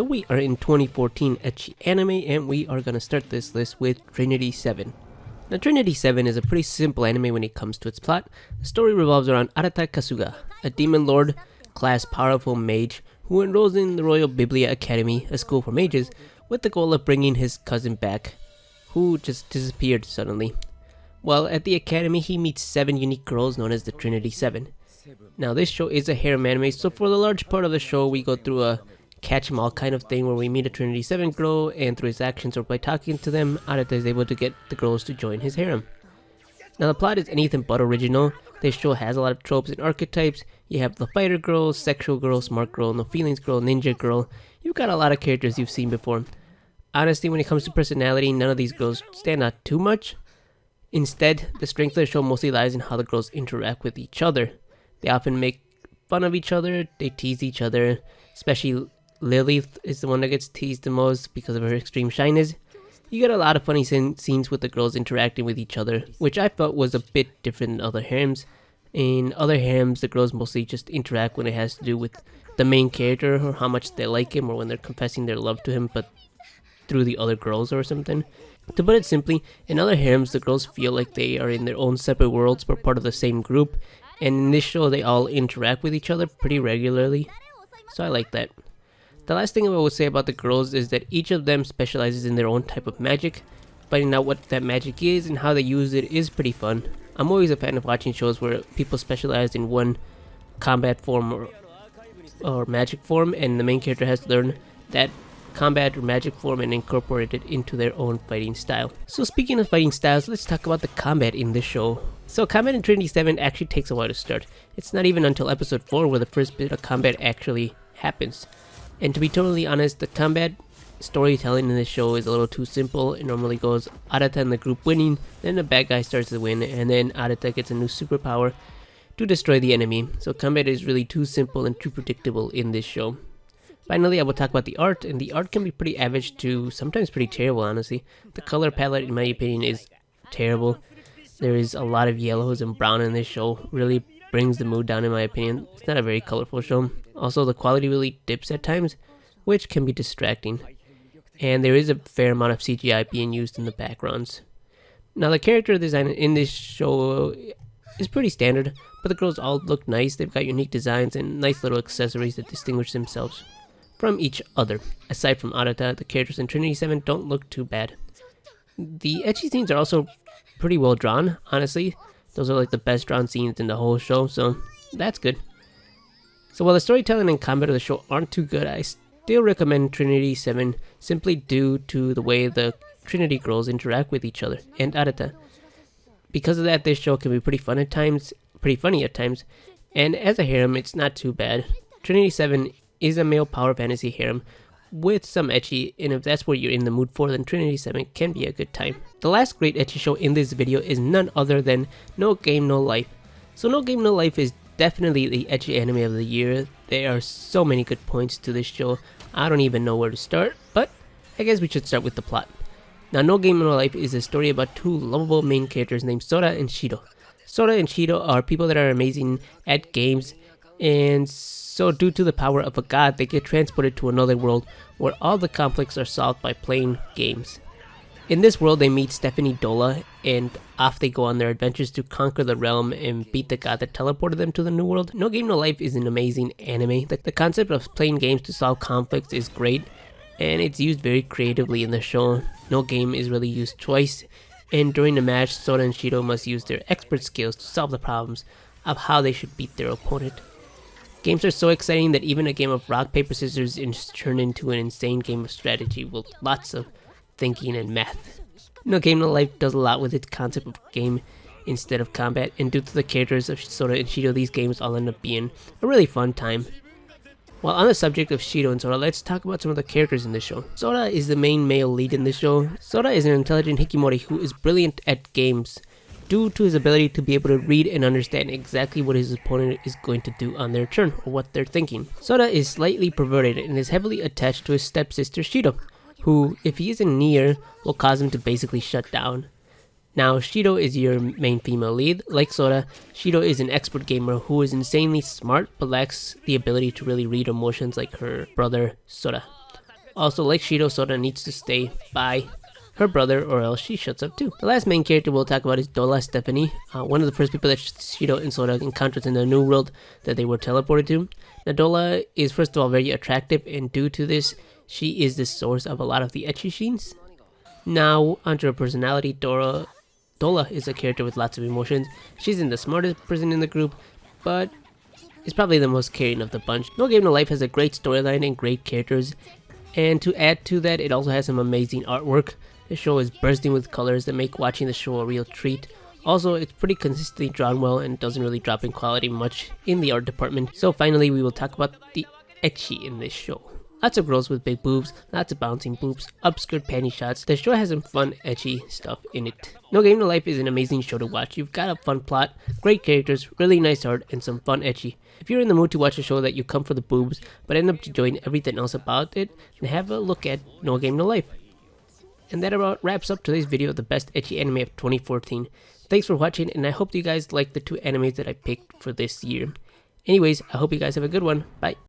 So we are in 2014 Ecchi anime, and we are gonna start this list with Trinity 7. Now Trinity 7 is a pretty simple anime when it comes to its plot. The story revolves around Arata Kasuga, a demon lord class powerful mage who enrolls in the Royal Biblia Academy, a school for mages, with the goal of bringing his cousin back, who just disappeared suddenly. While at the academy, he meets 7 unique girls known as the Trinity 7. Now this show is a harem anime, so for the large part of the show we go through a catch 'em all kind of thing where we meet a Trinity 7 girl, and through his actions or by talking to them, Arata is able to get the girls to join his harem. Now the plot is anything but original. This show has a lot of tropes and archetypes. You have the fighter girl, sexual girl, smart girl, no feelings girl, ninja girl. You've got a lot of characters you've seen before. Honestly, when it comes to personality, none of these girls stand out too much. Instead, the strength of the show mostly lies in how the girls interact with each other. They often make fun of each other, they tease each other, especially Lilith is the one that gets teased the most because of her extreme shyness. You get a lot of funny scenes with the girls interacting with each other, which I felt was a bit different than other harems. In other harems, the girls mostly just interact when it has to do with the main character or how much they like him, or when they're confessing their love to him, but through the other girls or something. To put it simply, in other harems, the girls feel like they are in their own separate worlds but part of the same group, and in this show they all interact with each other pretty regularly, so I like that. The last thing I will say about the girls is that each of them specializes in their own type of magic. Finding out what that magic is and how they use it is pretty fun. I'm always a fan of watching shows where people specialize in one combat form or magic form, and the main character has to learn that combat or magic form and incorporate it into their own fighting style. So speaking of fighting styles, let's talk about the combat in this show. So combat in Trinity 7 actually takes a while to start. It's not even until episode 4 where the first bit of combat actually happens. And to be totally honest, the combat storytelling in this show is a little too simple. It normally goes Arata and the group winning, then the bad guy starts to win, and then Arata gets a new superpower to destroy the enemy. So combat is really too simple and too predictable in this show. Finally, I will talk about the art, and the art can be pretty average to sometimes pretty terrible, honestly. The color palette, in my opinion, is terrible. There is a lot of yellows and brown in this show. Really brings the mood down, in my opinion. It's not a very colorful show. Also, the quality really dips at times, which can be distracting. And there is a fair amount of CGI being used in the backgrounds. Now, the character design in this show is pretty standard, but the girls all look nice. They've got unique designs and nice little accessories that distinguish themselves from each other. Aside from Arata, the characters in Trinity 7 don't look too bad. The ecchi scenes are also pretty well drawn, honestly. Those are like the best drawn scenes in the whole show, so that's good. So while the storytelling and combat of the show aren't too good, I still recommend Trinity 7 simply due to the way the Trinity girls interact with each other and Arata. Because of that, this show can be pretty funny at times, and as a harem, it's not too bad. Trinity 7 is a male power fantasy harem with some ecchi, and if that's what you're in the mood for, then Trinity 7 can be a good time. The last great ecchi show in this video is none other than No Game No Life. So No Game No Life is definitely the ecchi anime of the year. There are so many good points to this show, I don't even know where to start, but I guess we should start with the plot. Now, No Game No Life is a story about 2 lovable main characters named Sora and Shido. Sora and Shido are people that are amazing at games, and so due to the power of a god, they get transported to another world where all the conflicts are solved by playing games. In this world, they meet Stephanie Dola, and off they go on their adventures to conquer the realm and beat the god that teleported them to the new world. No Game No Life is an amazing anime. The concept of playing games to solve conflicts is great, and it's used very creatively in the show. No game is really used twice, and during the match, Sora and Shido must use their expert skills to solve the problems of how they should beat their opponent. Games are so exciting that even a game of rock, paper, scissors is turned into an insane game of strategy with lots of thinking and math. No Game No Life does a lot with its concept of game instead of combat, and due to the characters of Sora and Shido, these games all end up being a really fun time. While on the subject of Shido and Sora, let's talk about some of the characters in this show. Sora is the main male lead in this show. Sora is an intelligent hikimori who is brilliant at games due to his ability to be able to read and understand exactly what his opponent is going to do on their turn or what they're thinking. Sora is slightly perverted and is heavily attached to his stepsister Shido, who, if he isn't near, will cause him to basically shut down. Now, Shido is your main female lead. Like Sora, Shido is an expert gamer who is insanely smart but lacks the ability to really read emotions like her brother Sora. Also, like Shido, Sora needs to stay by her brother or else she shuts up too. The last main character we'll talk about is Dola Stephanie, one of the first people that Shido and Sora encountered in the new world that they were teleported to. Now Dola is first of all very attractive, and due to this, she is the source of a lot of the ecchi scenes. Now, onto her personality, Dola is a character with lots of emotions. She's isn't the smartest person in the group, but is probably the most caring of the bunch. No Game No Life has a great storyline and great characters, and to add to that, it also has some amazing artwork. The show is bursting with colors that make watching the show a real treat. Also, it's pretty consistently drawn well and doesn't really drop in quality much in the art department. So finally, we will talk about the ecchi in this show. Lots of girls with big boobs, lots of bouncing boobs, upskirt panty shots. The show has some fun ecchi stuff in it. No Game No Life is an amazing show to watch. You've got a fun plot, great characters, really nice art, and some fun ecchi. If you're in the mood to watch a show that you come for the boobs, but end up enjoying everything else about it, then have a look at No Game No Life. And that about wraps up today's video of the best ecchi anime of 2014. Thanks for watching, and I hope you guys like the two animes that I picked for this year. Anyways, I hope you guys have a good one. Bye.